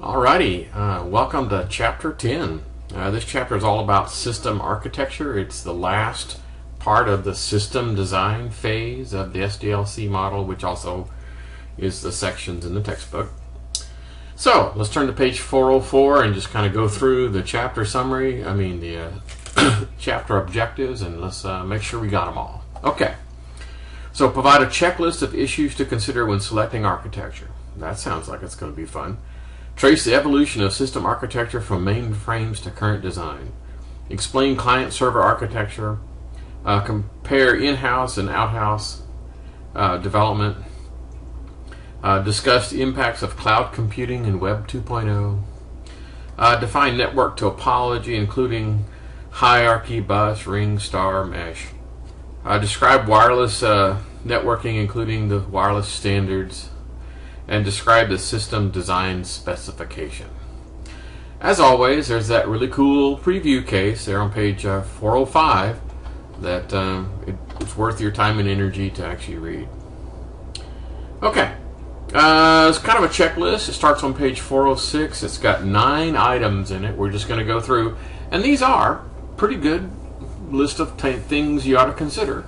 Alrighty, welcome to Chapter 10. This chapter is all about system architecture. It's the last part of the system design phase of the SDLC model, which also is the sections in the textbook. So, let's turn to page 404 and just kind of go through the chapter summary, the chapter objectives, and let's make sure we got them all. Okay, so provide a checklist of issues to consider when selecting architecture. That sounds like it's going to be fun. Trace the evolution of system architecture from mainframes to current design. Explain client-server architecture. Compare in-house and out-house development. Discuss the impacts of cloud computing and Web 2.0. Define network topology, including hierarchy, bus, ring, star, mesh. Describe wireless networking, including the wireless standards. And describe the system design specification. As always, there's that really cool preview case there on page 405 that it's worth your time and energy to actually read. Okay, it's kind of a checklist. It starts on page 406. It's got 9 items in it. We're just going to go through, and these are pretty good list of things you ought to consider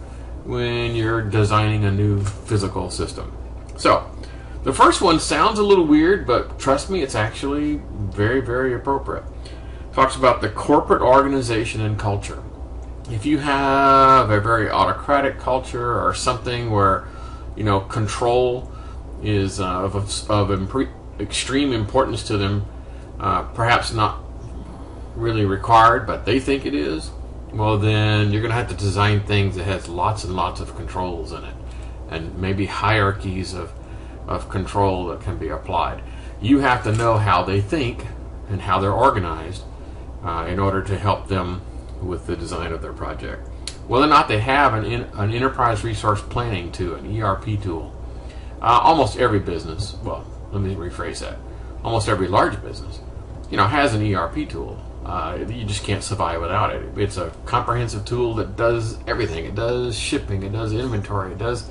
when you're designing a new physical system. So, the first one sounds a little weird, but trust me, it's actually very, very appropriate. It talks about the corporate organization and culture. If you have a very autocratic culture or something where, control is of extreme importance to them, perhaps not really required, but they think it is, well, then you're going to have to design things that has lots and lots of controls in it, and maybe hierarchies of control that can be applied. You have to know how they think and how they're organized in order to help them with the design of their project. Whether or not they have an enterprise resource planning tool, an ERP tool. Almost every business, well, let me rephrase that. Almost every large business, has an ERP tool. You just can't survive without it. It's a comprehensive tool that does everything. It does shipping, it does inventory, it does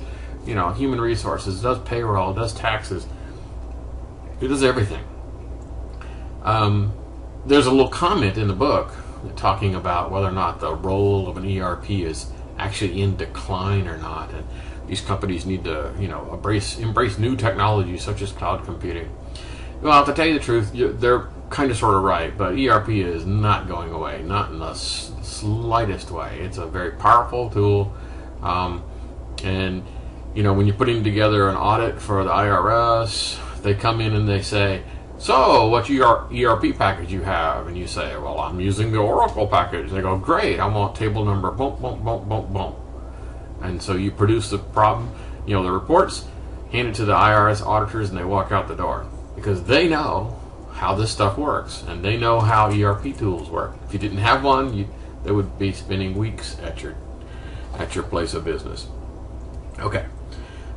human resources, it does payroll, it does taxes, it does everything. There's a little comment in the book talking about whether or not the role of an ERP is actually in decline or not, and these companies need to embrace new technologies such as cloud computing. Well, to tell you the truth, they're kind of sort of right, but ERP is not going away, not in the slightest way. It's a very powerful tool, and when you're putting together an audit for the IRS, they come in and they say, so what's your ERP package you have? And you say, well, I'm using the Oracle package. They go, great, I want table number, boom, boom, boom, boom, boom. And so you produce the problem, the reports, hand it to the IRS auditors, and they walk out the door. Because they know how this stuff works, and they know how ERP tools work. If you didn't have one, they would be spending weeks at your place of business. Okay.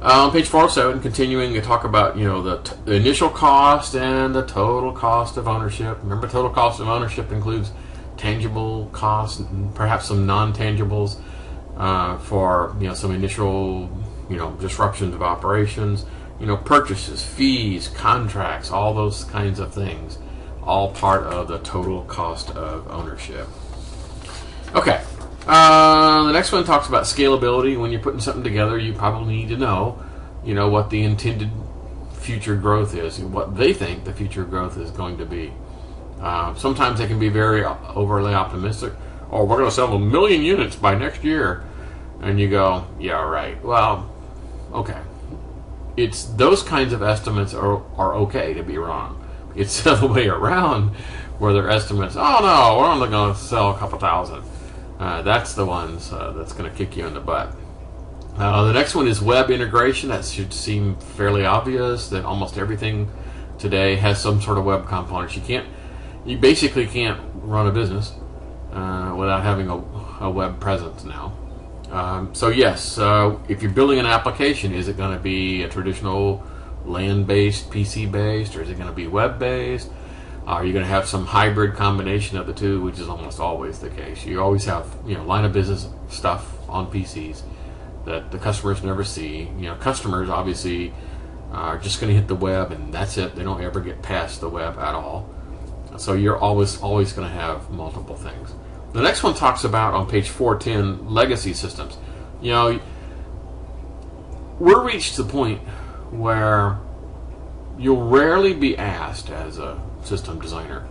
On page 407, continuing to talk about the initial cost and the total cost of ownership. Remember, total cost of ownership includes tangible costs and perhaps some non-tangibles for some initial disruptions of operations. Purchases, fees, contracts, all those kinds of things, all part of the total cost of ownership. Okay. The next one talks about scalability. When you're putting something together, you probably need to know, what the intended future growth is, and what they think the future growth is going to be. Sometimes they can be very overly optimistic. Oh, we're going to sell 1 million units by next year. And you go, yeah, right. Well, okay. It's those kinds of estimates are okay to be wrong. It's the other way around where their estimates, oh no, we're only going to sell a couple thousand. That's the ones that's going to kick you in the butt. The next one is web integration. That should seem fairly obvious that almost everything today has some sort of web components. You basically can't run a business without having a web presence now. So yes, if you're building an application, is it going to be a traditional LAN-based, PC-based, or is it going to be web-based? Are you going to have some hybrid combination of the two, which is almost always the case? You always have, line of business stuff on PCs that the customers never see. Customers obviously are just going to hit the web and that's it. They don't ever get past the web at all. So you're always going to have multiple things. The next one talks about, on page 410, legacy systems. You know, we're reached the point where you'll rarely be asked as a system designer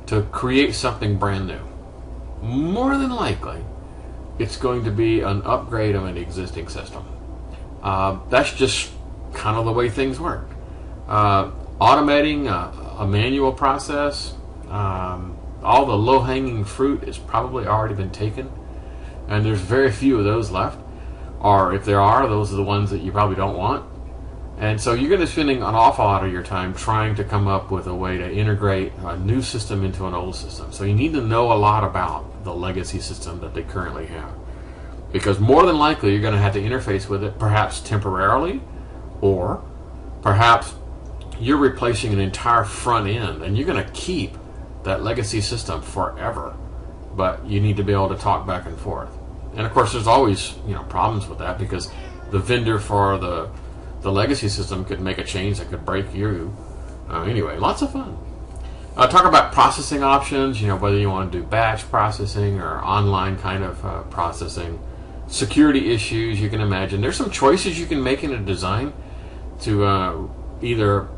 to create something brand new. More than likely, it's going to be an upgrade of an existing system. That's just kind of the way things work. Automating a manual process, all the low-hanging fruit has probably already been taken, and there's very few of those left. Or if there are, those are the ones that you probably don't want. And so you're going to be spending an awful lot of your time trying to come up with a way to integrate a new system into an old system. So you need to know a lot about the legacy system that they currently have. Because more than likely you're going to have to interface with it, perhaps temporarily, or perhaps you're replacing an entire front end and you're going to keep that legacy system forever. But you need to be able to talk back and forth. And of course there's always, you know, problems with that, because the vendor for the legacy system could make a change that could break you. Anyway, lots of fun. Talk about processing options, you know, whether you want to do batch processing or online kind of processing. Security issues, you can imagine. There's some choices you can make in a design to either,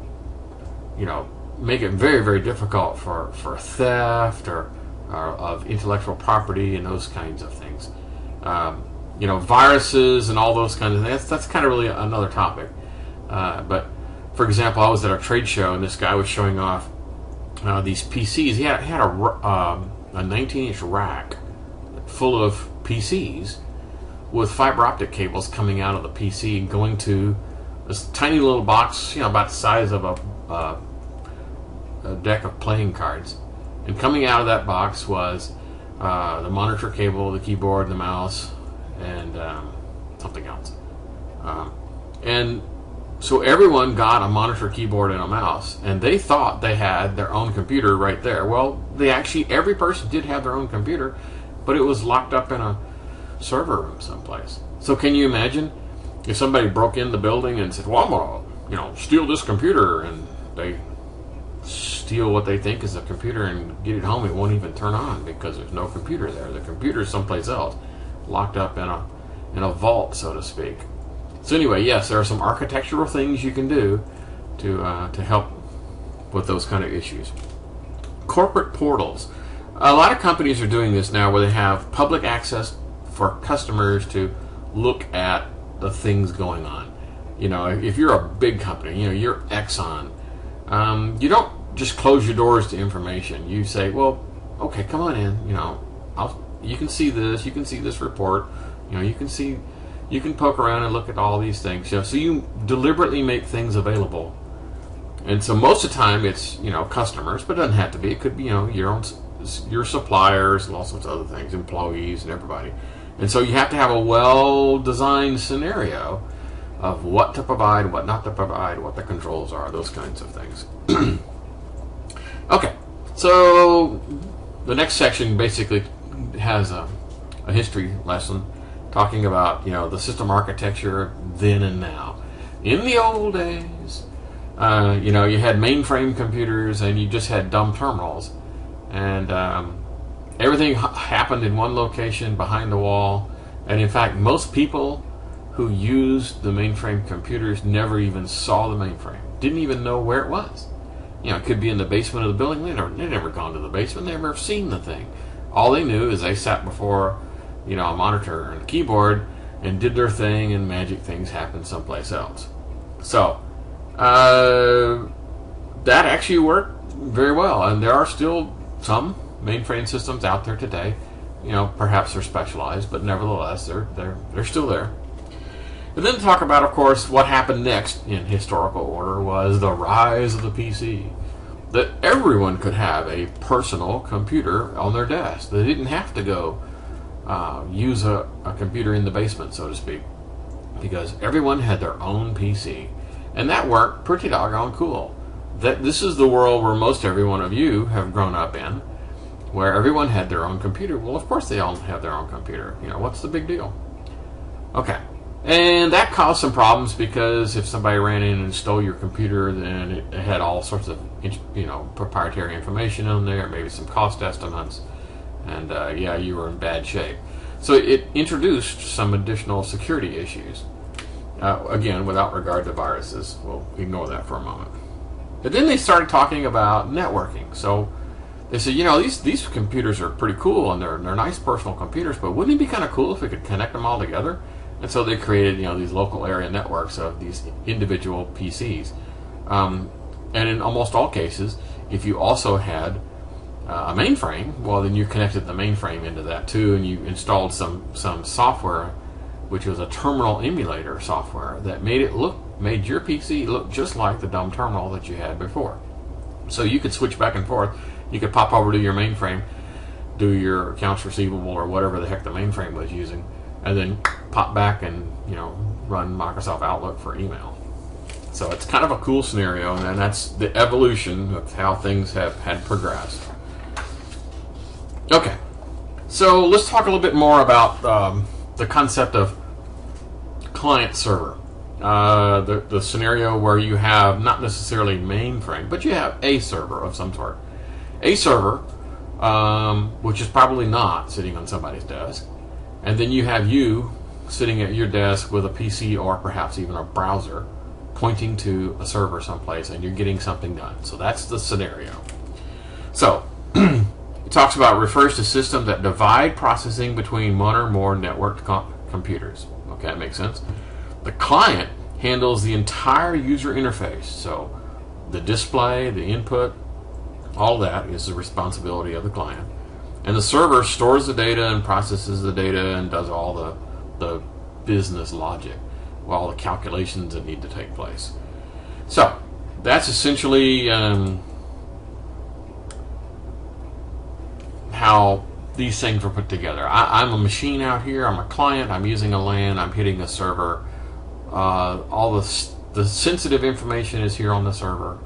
you know, make it very, very difficult for theft or of intellectual property and those kinds of things. You know, viruses and all those kinds of things. That's kind of really another topic. But for example, I was at a trade show and this guy was showing off these PCs. He had a 19-inch rack full of PCs with fiber optic cables coming out of the PC and going to this tiny little box, you know, about the size of a deck of playing cards. And coming out of that box was the monitor cable, the keyboard, the mouse, and something else. And so everyone got a monitor, keyboard, and a mouse, and they thought they had their own computer right there. Well, every person did have their own computer, but it was locked up in a server room someplace. So can you imagine if somebody broke in the building and said, well, I'm gonna, you know, steal this computer, and they steal what they think is a computer and get it home, it won't even turn on because there's no computer there. The computer is someplace else, locked up in a vault, so to speak. So anyway, yes, there are some architectural things you can do to help with those kind of issues. Corporate portals. A lot of companies are doing this now, where they have public access for customers to look at the things going on. You know, if you're a big company, you know, you're Exxon, you don't just close your doors to information. You say, well, okay, come on in, you know, you can see this report, you know, you can poke around and look at all these things. You know, so you deliberately make things available. And so most of the time it's, you know, customers, but it doesn't have to be. It could be, you know, your suppliers and all sorts of other things, employees and everybody. And so you have to have a well-designed scenario of what to provide, what not to provide, what the controls are, those kinds of things. Okay, so the next section basically has a history lesson talking about, you know, the system architecture then and now. In the old days, you know, you had mainframe computers and you just had dumb terminals, and everything happened in one location behind the wall. And in fact, most people who used the mainframe computers never even saw the mainframe, didn't even know where it was. You know, it could be in the basement of the building. They'd never gone to the basement, they never seen the thing. All they knew is they sat before, you know, a monitor and a keyboard and did their thing, and magic things happened someplace else. So that actually worked very well, and there are still some mainframe systems out there today. You know, perhaps they're specialized, but nevertheless they're still there. And then talk about, of course, what happened next in historical order was the rise of the PC. That everyone could have a personal computer on their desk. They didn't have to go use a computer in the basement, so to speak, because everyone had their own PC. And that worked pretty doggone cool. This is the world where most every one of you have grown up in, where everyone had their own computer. Well, of course they all have their own computer. You know, what's the big deal? Okay, And that caused some problems because if somebody ran in and stole your computer, then it had all sorts of proprietary information on there, maybe some cost estimates, and yeah, you were in bad shape. So it introduced some additional security issues. Again, without regard to viruses. We'll ignore that for a moment. But then they started talking about networking. So they said, these computers are pretty cool and they're nice personal computers, but wouldn't it be kind of cool if we could connect them all together? And so they created, these local area networks of these individual PCs. And in almost all cases, if you also had a mainframe, well, then you connected the mainframe into that too, and you installed some software, which was a terminal emulator software that made your PC look just like the dumb terminal that you had before. So you could switch back and forth. You could pop over to your mainframe, do your accounts receivable or whatever the heck the mainframe was using, and then pop back and run Microsoft Outlook for email. So it's kind of a cool scenario, and that's the evolution of how things had progressed. Okay, so let's talk a little bit more about the concept of client server. The scenario where you have not necessarily mainframe, but you have a server of some sort. A server, which is probably not sitting on somebody's desk. And then you have you sitting at your desk with a PC or perhaps even a browser pointing to a server someplace, and you're getting something done. So that's the scenario. So it talks about, refers to systems that divide processing between one or more networked computers. Okay, that makes sense. The client handles the entire user interface. So the display, the input, all that is the responsibility of the client. And the server stores the data and processes the data and does all the business logic, all the calculations that need to take place. So that's essentially how these things were put together. I'm a machine out here. I'm a client. I'm using a LAN. I'm hitting a server. All the sensitive information is here on the server,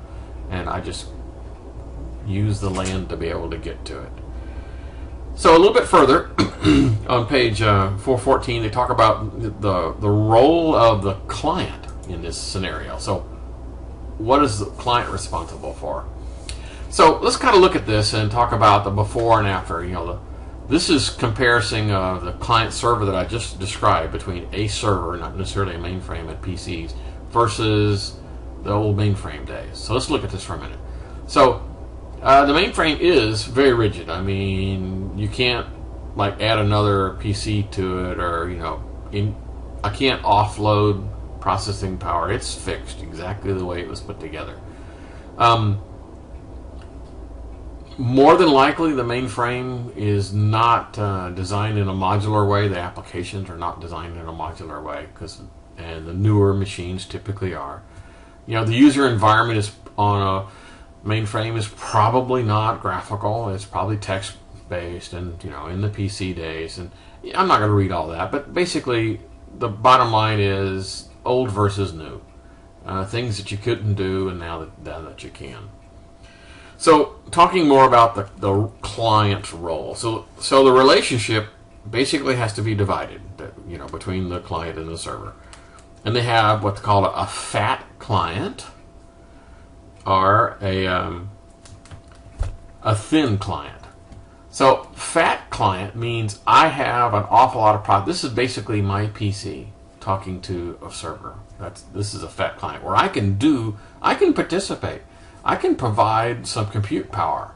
and I just use the LAN to be able to get to it. So a little bit further on page 414, they talk about the role of the client in this scenario. So what is the client responsible for? So let's kind of look at this and talk about the before and after. This is comparison of the client server that I just described between a server, not necessarily a mainframe, at PCs, versus the old mainframe days. So let's look at this for a minute. So the mainframe is very rigid. I mean, you can't add another PC to it, or I can't offload processing power. It's fixed exactly the way it was put together. More than likely, the mainframe is not designed in a modular way. The applications are not designed in a modular way, and the newer machines typically are. The user environment is on a mainframe is probably not graphical. It's probably text-based, and in the PC days. And I'm not going to read all that, but basically, the bottom line is old versus new. Things that you couldn't do, and now that you can. So, talking more about the client's role. So the relationship basically has to be divided, between the client and the server. And they have what's called a fat client, or a thin client. So, fat client means I have an awful lot of process. This is basically my PC talking to a server. This is a fat client where I can participate. I can provide some compute power.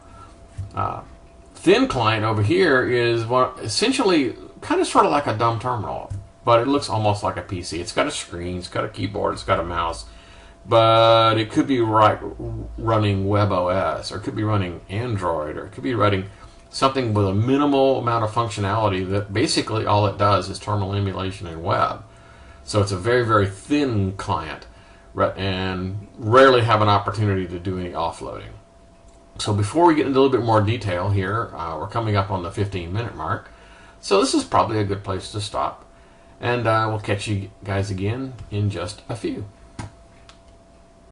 Thin client over here is essentially kind of sort of like a dumb terminal, but it looks almost like a PC. It's got a screen, it's got a keyboard, it's got a mouse, but it could be running WebOS, or it could be running Android, or it could be running something with a minimal amount of functionality that basically all it does is terminal emulation and web. So it's a very, very thin client, and rarely have an opportunity to do any offloading. So before we get into a little bit more detail here, we're coming up on the 15-minute mark, so this is probably a good place to stop, and we'll catch you guys again in just a few.